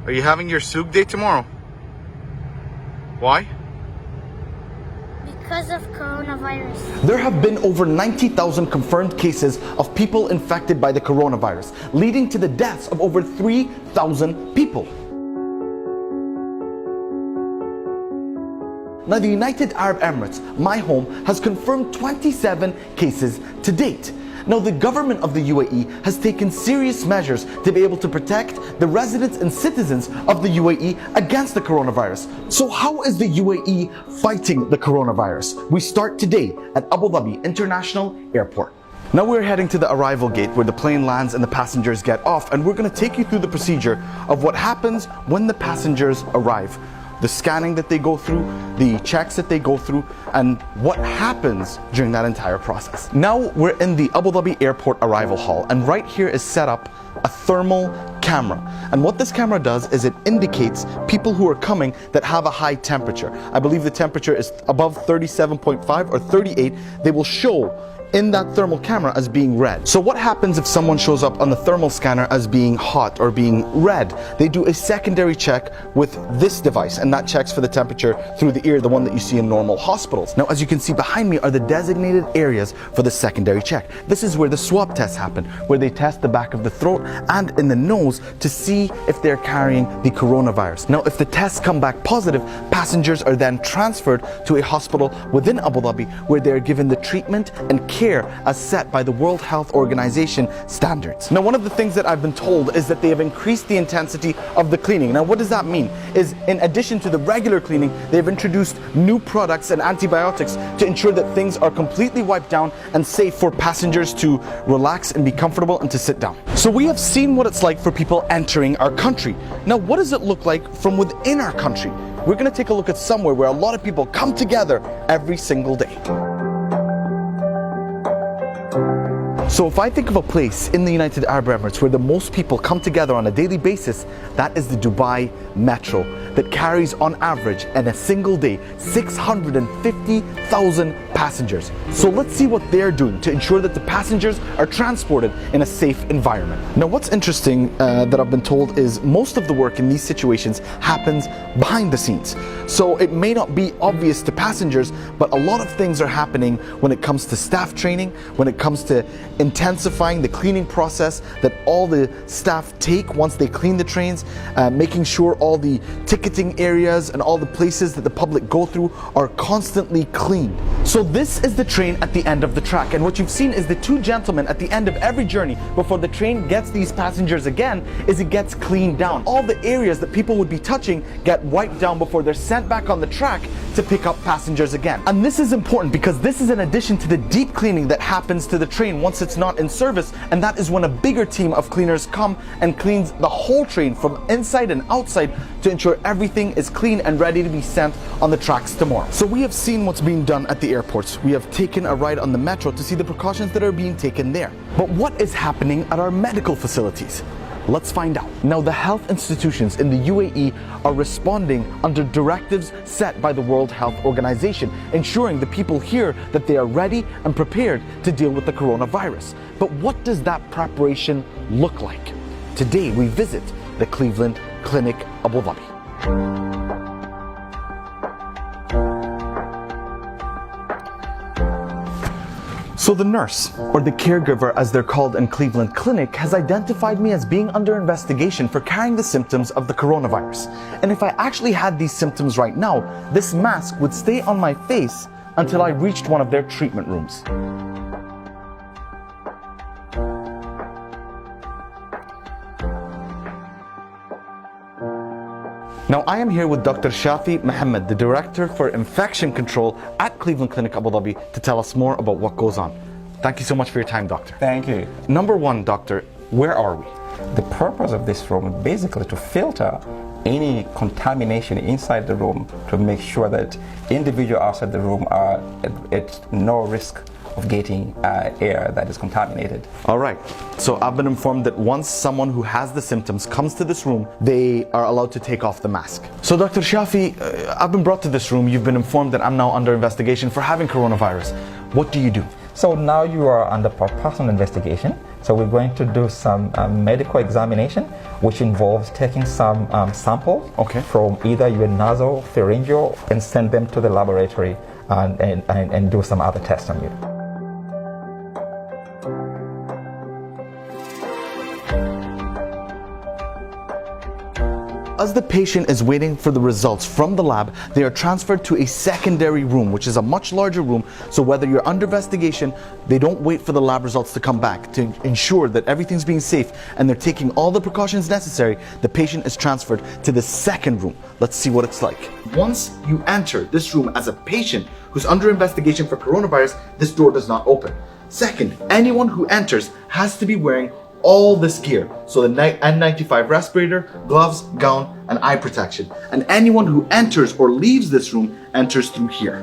Are you having your souk day tomorrow? Why? Because of coronavirus. There have been over 90,000 confirmed cases of people infected by the coronavirus, leading to the deaths of over 3,000 people. Now, the United Arab Emirates, my home, has confirmed 27 cases to date. Now, the government of the UAE has taken serious measures to be able to protect the residents and citizens of the UAE against the coronavirus. So how is the UAE fighting the coronavirus? We start today at Abu Dhabi International Airport. Now we're heading to the arrival gate where the plane lands and the passengers get off, and we're going to take you through the procedure of what happens when the passengers arrive. The scanning that they go through, the checks that they go through, and what happens during that entire process. Now we're in the Abu Dhabi Airport arrival hall, and right here is set up a thermal camera. And what this camera does is it indicates people who are coming that have a high temperature. I believe the temperature is above 37.5 or 38. They will show in that thermal camera as being red. So what happens if someone shows up on the thermal scanner as being hot or being red? They do a secondary check with this device, and that checks for the temperature through the ear, the one that you see in normal hospitals. Now, as you can see behind me are the designated areas for the secondary check. This is where the swab tests happen, where they test the back of the throat and in the nose to see if they're carrying the coronavirus. Now, if the tests come back positive, passengers are then transferred to a hospital within Abu Dhabi where they're given the treatment and care as set by the World Health Organization standards. Now, one of the things that I've been told is that they have increased the intensity of the cleaning. Now, what does that mean? Is in addition to the regular cleaning, they've introduced new products and antibiotics to ensure that things are completely wiped down and safe for passengers to relax and be comfortable and to sit down. So we have seen what it's like for people entering our country. Now, what does it look like from within our country? We're going to take a look at somewhere where a lot of people come together every single day. So if I think of a place in the United Arab Emirates where the most people come together on a daily basis, that is the Dubai Metro, that carries on average in a single day 650,000 passengers. So let's see what they're doing to ensure that the passengers are transported in a safe environment. Now, what's interesting that I've been told is most of the work in these situations happens behind the scenes. So it may not be obvious to passengers, but a lot of things are happening when it comes to staff training, when it comes to intensifying the cleaning process that all the staff take once they clean the trains, making sure all the ticketing areas and all the places that the public go through are constantly cleaned. So this is the train at the end of the track, and what you've seen is the two gentlemen at the end of every journey before the train gets these passengers again is it gets cleaned down. All the areas that people would be touching get wiped down before they're sent back on the track to pick up passengers again. And this is important because this is in addition to the deep cleaning that happens to the train once it's not in service, and that is when a bigger team of cleaners come and cleans the whole train from inside and outside to ensure everything is clean and ready to be sent on the tracks tomorrow. So we have seen what's being done at the airports. We have taken a ride on the metro to see the precautions that are being taken there. But what is happening at our medical facilities? Let's find out. Now, the health institutions in the UAE are responding under directives set by the World Health Organization, ensuring the people here that they are ready and prepared to deal with the coronavirus. But what does that preparation look like? Today, we visit the Cleveland Clinic, Abu Dhabi. So the nurse, or the caregiver as they're called in Cleveland Clinic, has identified me as being under investigation for carrying the symptoms of the coronavirus. And if I actually had these symptoms right now, this mask would stay on my face until I reached one of their treatment rooms. Now, I am here with Dr. Shafi Mohammed, the Director for Infection Control at Cleveland Clinic Abu Dhabi, to tell us more about what goes on. Thank you so much for your time, Doctor. Thank you. Number one, Doctor, where are we? The purpose of this room is basically to filter any contamination inside the room to make sure that individuals outside the room are at no risk of getting air that is contaminated. All right, so I've been informed that once someone who has the symptoms comes to this room, they are allowed to take off the mask. So Dr. Shafi, I've been brought to this room. You've been informed that I'm now under investigation for having coronavirus. What do you do? So now you are under personal investigation. So we're going to do some medical examination which involves taking some sample Okay. from either your nasal, pharyngeal, and send them to the laboratory and do some other tests on you. As the patient is waiting for the results from the lab, they are transferred to a secondary room, which is a much larger room. So whether you're under investigation, they don't wait for the lab results to come back to ensure that everything's being safe and they're taking all the precautions necessary. The patient is transferred to the second room. Let's see what it's like. Once you enter this room as a patient who's under investigation for coronavirus, this door does not open. Second, anyone who enters has to be wearing all this gear. So the N95 respirator, gloves, gown, and eye protection. And anyone who enters or leaves this room enters through here.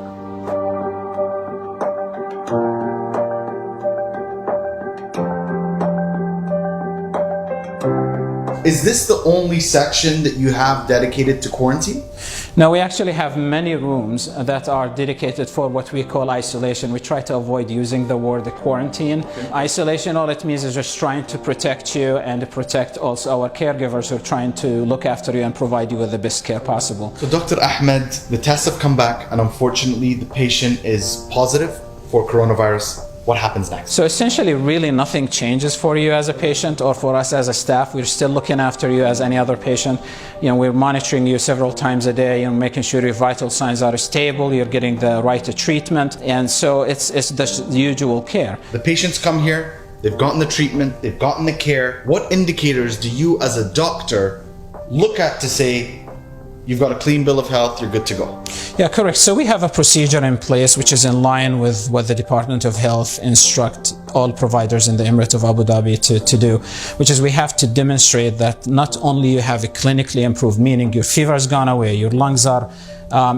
Is this the only section that you have dedicated to quarantine? No, we actually have many rooms that are dedicated for what we call isolation. We try to avoid using the word quarantine. Okay. Isolation, all it means is just trying to protect you and protect also our caregivers who are trying to look after you and provide you with the best care possible. So Dr. Ahmed, the tests have come back and unfortunately the patient is positive for coronavirus. What happens next? So essentially, really nothing changes for you as a patient or for us as a staff. We're still looking after you as any other patient. You know, we're monitoring you several times a day and making sure your vital signs are stable, you're getting the right treatment. And so it's the usual care. The patients come here, they've gotten the treatment, they've gotten the care. What indicators do you as a doctor look at to say, you've got a clean bill of health, you're good to go? Yeah, correct. So we have a procedure in place which is in line with what the Department of Health instruct all providers in the Emirate of Abu Dhabi to do, which is we have to demonstrate that not only you have a clinically improved, meaning your fever has gone away, your lungs are,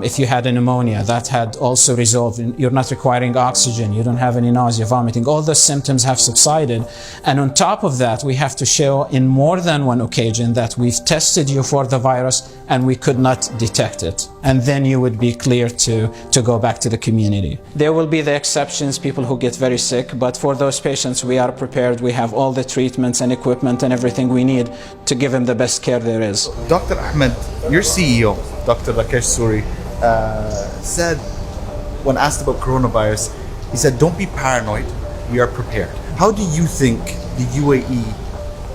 if you had a pneumonia, that had also resolved, you're not requiring oxygen, you don't have any nausea, vomiting, all the symptoms have subsided. And on top of that, we have to show in more than one occasion that we've tested you for the virus and we could not detect it. And then you would be clear to go back to the community. There will be the exceptions, people who get very sick, but for those patients, we are prepared. We have all the treatments and equipment and everything we need to give them the best care there is. Dr. Ahmed, your CEO, Dr. Rakesh Suri, said, when asked about coronavirus, he said, don't be paranoid, we are prepared. How do you think the UAE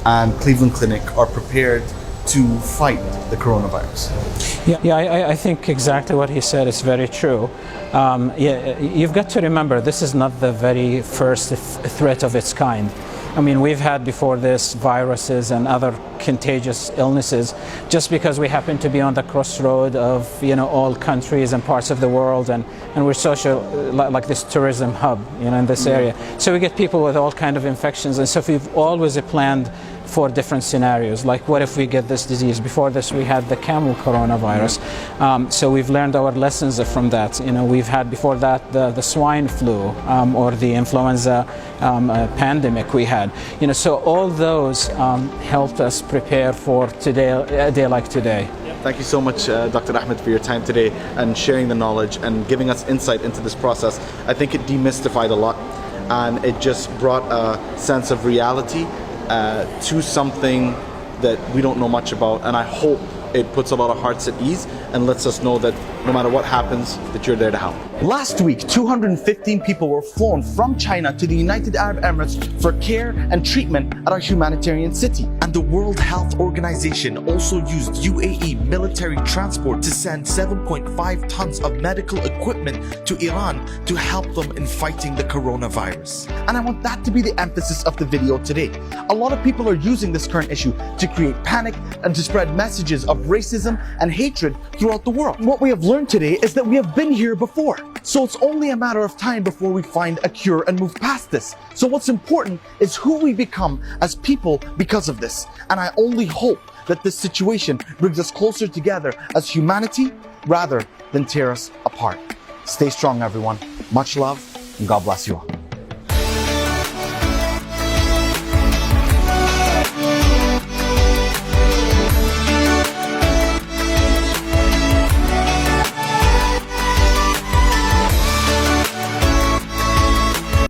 and Cleveland Clinic are prepared to fight the coronavirus? I think exactly what he said is very true. You've got to remember, this is not the very first threat of its kind. I mean, we've had before this viruses and other contagious illnesses just because we happen to be on the crossroad of, all countries and parts of the world, and we're social, like this tourism hub, in this area. So we get people with all kinds of infections, and so we've always planned for different scenarios, like what if we get this disease? Before this we had the camel coronavirus, so we've learned our lessons from that. We've had before that the swine flu or the influenza pandemic we had. So all those helped us prepare for today, a day like today. Thank you so much, Dr. Ahmed, for your time today and sharing the knowledge and giving us insight into this process. I think it demystified a lot and it just brought a sense of reality to something that we don't know much about, and I hope it puts a lot of hearts at ease and lets us know that no matter what happens, that you're there to help. Last week, 215 people were flown from China to the United Arab Emirates for care and treatment at our humanitarian city. And the World Health Organization also used UAE military transport to send 7.5 tons of medical equipment to Iran to help them in fighting the coronavirus. And I want that to be the emphasis of the video today. A lot of people are using this current issue to create panic and to spread messages of racism and hatred throughout the world. What we have learned today is that we have been here before. So it's only a matter of time before we find a cure and move past this. So what's important is who we become as people because of this. And I only hope that this situation brings us closer together as humanity rather than tear us apart. Stay strong, everyone. Much love, and God bless you all.